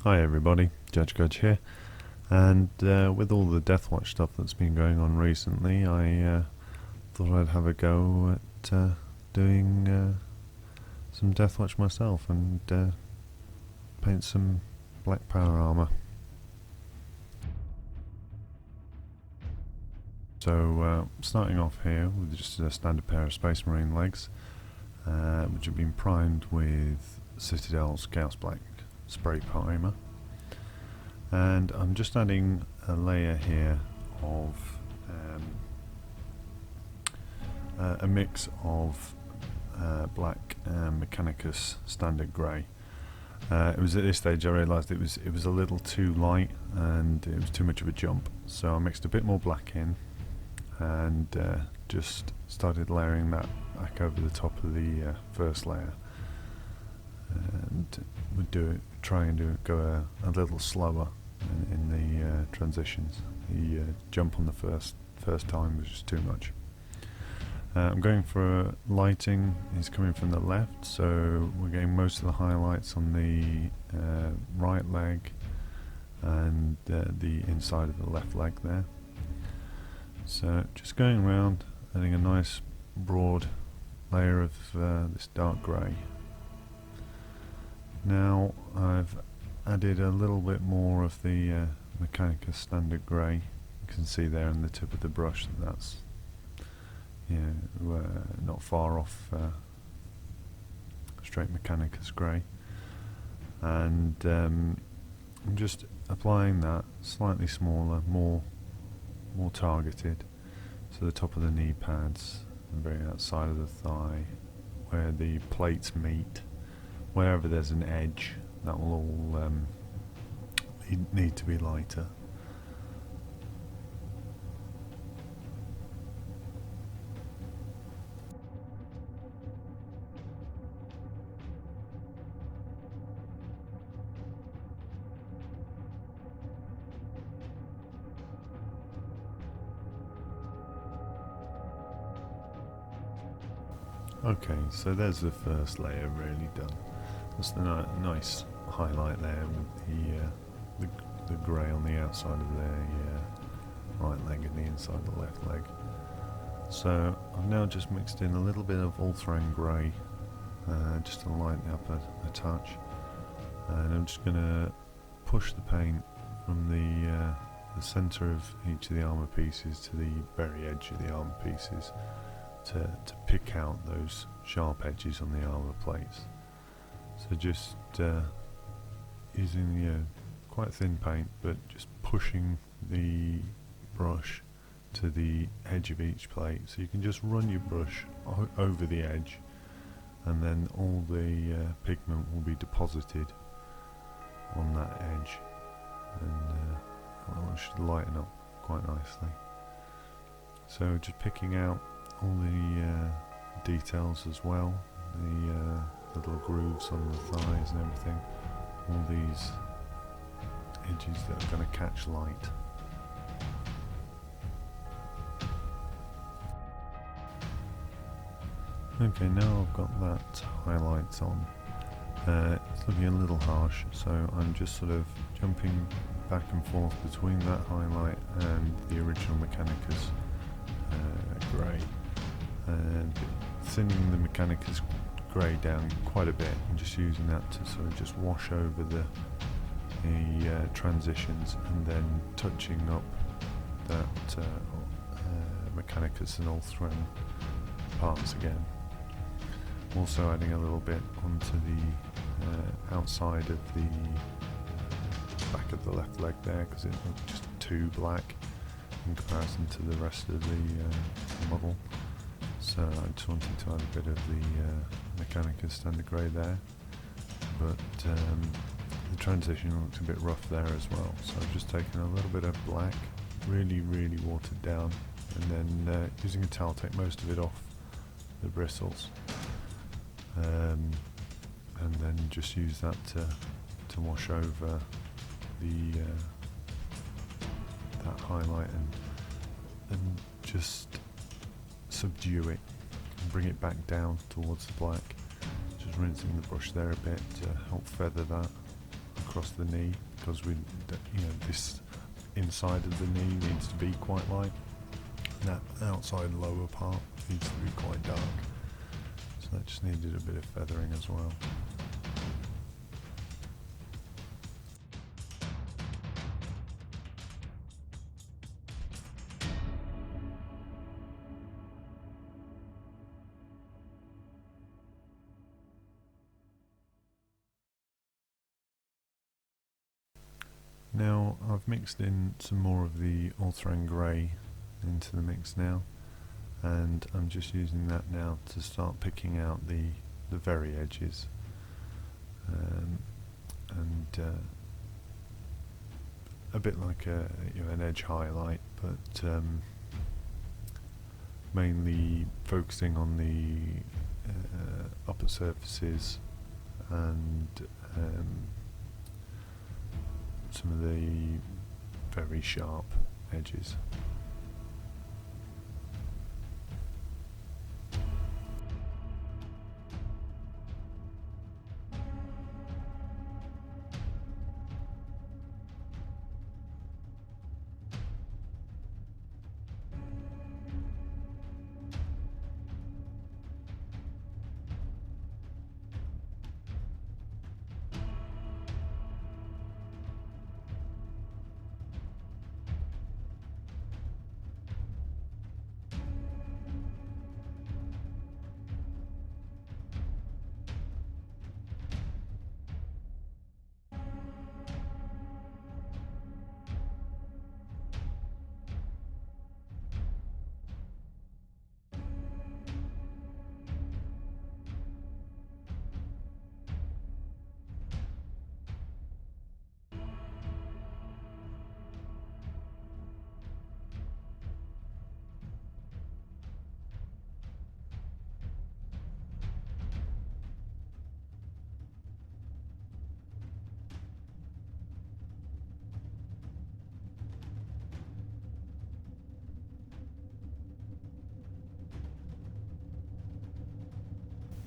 Hi everybody, Judge Gudge here, and with all the Deathwatch stuff that's been going on recently, I thought I'd have a go at doing some Deathwatch myself and paint some black power armour. So starting off here with just a standard pair of Space Marine legs, which have been primed with Citadel's Gauss Black spray primer, and I'm just adding a layer here of a mix of black and Mechanicus standard grey. It was at this stage I realised it was a little too light and it was too much of a jump, so I mixed a bit more black in and just started layering that back over the top of the first layer, and would go a little slower in the transitions. The jump on the first time was just too much. I'm going for lighting. Is coming from the left, so we're getting most of the highlights on the right leg and the inside of the left leg there. So just going around, adding a nice broad layer of this dark grey. Now I've added a little bit more of the Mechanicus standard grey. You can see there in the tip of the brush that's not far off straight Mechanicus grey, and I'm just applying that slightly smaller, more targeted, so the top of the knee pads and very outside of the thigh, where the plates meet, wherever there's an edge, that will all need to be lighter. Okay, so there's the first layer really done. That's the nice highlight there with the grey on the outside of the right leg and the inside of the left leg. So I've now just mixed in a little bit of Ulthuan grey, just to lighten up a touch, and I'm just going to push the paint from the centre of each of the armour pieces to the very edge of the armour pieces to pick out those sharp edges on the armour plates. So just using quite thin paint, but just pushing the brush to the edge of each plate, so you can just run your brush over the edge, and then all the pigment will be deposited on that edge, and it should lighten up quite nicely. So just picking out all the details as well, the little grooves on the thighs and everything, all these edges that are going to catch light. Okay, now I've got that highlight on. It's looking a little harsh, so I'm just sort of jumping back and forth between that highlight and the original Mechanicus grey, and thinning the Mechanicus grey down quite a bit, and just using that to sort of just wash over the transitions, and then touching up that Mechanicus and Ulthuan parts again. Also adding a little bit onto the outside of the back of the left leg there, because it looked just too black in comparison to the rest of the model. So I just wanted to add a bit of the Mechanicus standard grey there, but the transition looked a bit rough there as well, so I've just taken a little bit of black, really watered down, and then using a towel take most of it off the bristles, and then just use that to wash over the that highlight and just subdue it and bring it back down towards the black. Just rinsing the brush there a bit to help feather that. across the knee, because this inside of the knee needs to be quite light. And that outside lower part needs to be quite dark. So that just needed a bit of feathering as well. Now I've mixed in some more of the Ulthuan grey into the mix now, and I'm just using that now to start picking out the very edges, and a bit like an edge highlight, but mainly focusing on the upper surfaces and some of the very sharp edges.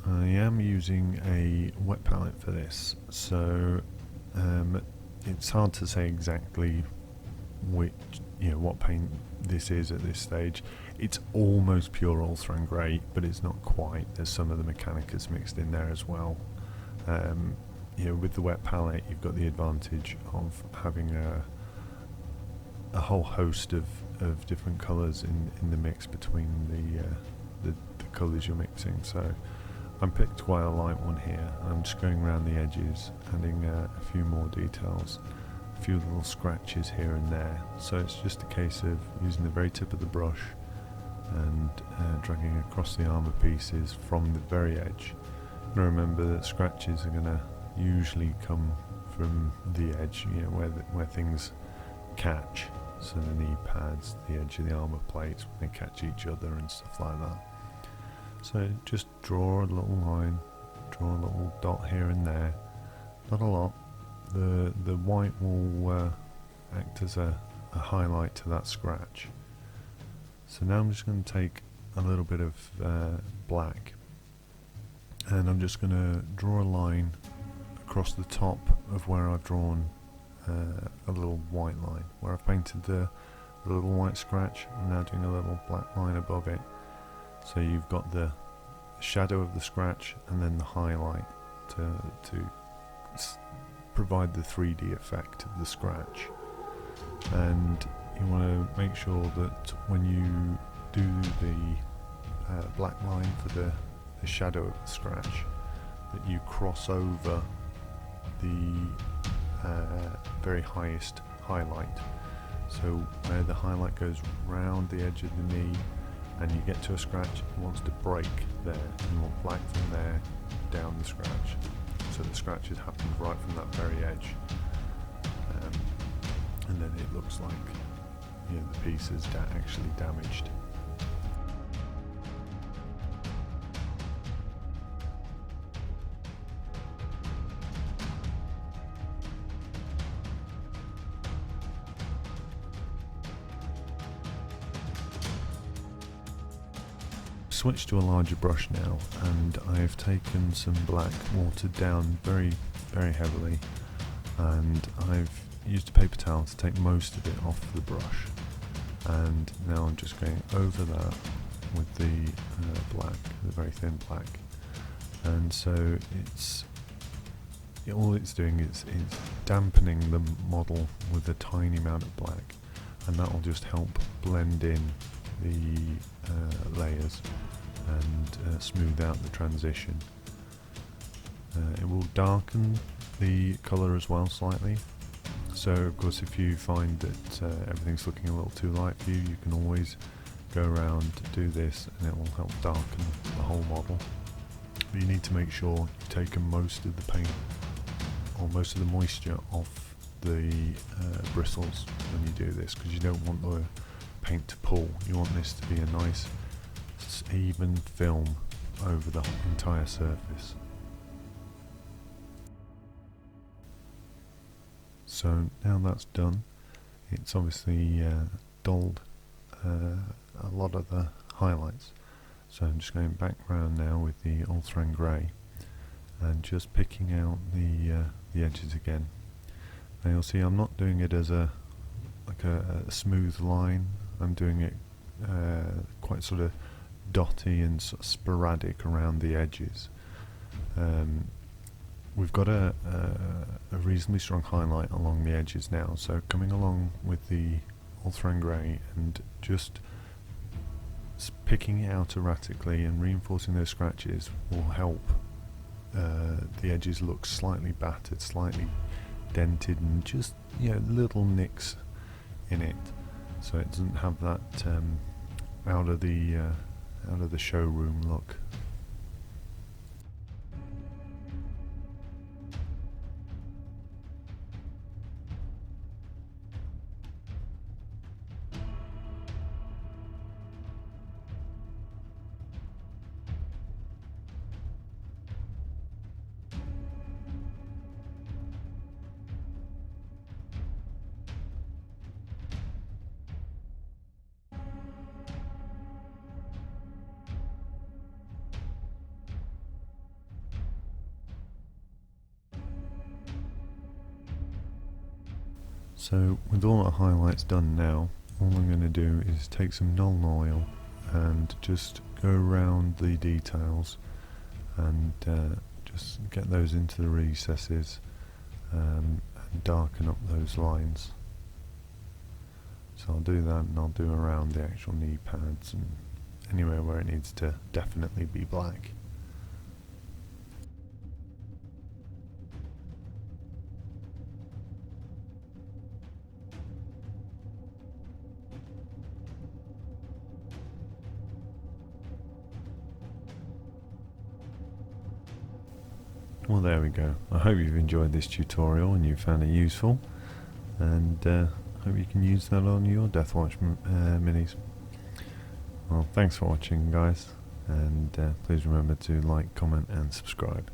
I am using a wet palette for this, so it's hard to say exactly what paint this is at this stage. It's almost pure Ulthuan grey, but it's not quite. There's some of the Mechanicus mixed in there as well. With the wet palette, you've got the advantage of having a whole host of different colours in the mix between the colours you're mixing. So I picked quite a light one here. I'm just going around the edges, adding a few more details, a few little scratches here and there. So it's just a case of using the very tip of the brush and dragging across the armour pieces from the very edge. Now remember that scratches are going to usually come from the edge, where things catch. So the knee pads, the edge of the armour plates, when they catch each other and stuff like that. So just draw a little line, draw a little dot here and there, not a lot. The white will act as a highlight to that scratch. So now I'm just going to take a little bit of black, and I'm just going to draw a line across the top of where I've drawn a little white line. Where I've painted the little white scratch, I'm now doing a little black line above it. So you've got the shadow of the scratch and then the highlight to provide the 3D effect of the scratch. And you want to make sure that when you do the black line for the shadow of the scratch, that you cross over the very highest highlight. So where the highlight goes round the edge of the knee and you get to a scratch, it wants to break there. You want black from there down the scratch. So the scratches happen right from that very edge. And then it looks like the piece is actually damaged. Switch to a larger brush now, and I've taken some black, watered down very, very heavily, and I've used a paper towel to take most of it off the brush, and now I'm just going over that with the black, the very thin black, and so all it's doing is dampening the model with a tiny amount of black, and that will just help blend in the layers and smooth out the transition. It will darken the colour as well slightly, so of course if you find that everything's looking a little too light for you, you can always go around, do this, and it will help darken the whole model. But you need to make sure you've taken most of the paint or most of the moisture off the bristles when you do this, because you don't want the paint to pull. You want this to be a nice even film over the entire surface. So now that's done, it's obviously dulled a lot of the highlights, so I'm just going back round now with the Ulthuan grey and just picking out the edges again. Now you'll see I'm not doing it as a smooth line. I'm doing it quite sort of dotty and sort of sporadic around the edges. We've got a reasonably strong highlight along the edges now, so coming along with the Ulthuan grey and just picking it out erratically and reinforcing those scratches will help the edges look slightly battered, slightly dented, and just little nicks in it, so it doesn't have that out of the showroom look. So with all our highlights done now, all I'm going to do is take some Nuln Oil and just go around the details and just get those into the recesses and darken up those lines. So I'll do that, and I'll do around the actual knee pads and anywhere where it needs to definitely be black. Well, there we go. I hope you've enjoyed this tutorial and you found it useful, and hope you can use that on your Deathwatch minis. Well, thanks for watching, guys, and please remember to like, comment and subscribe.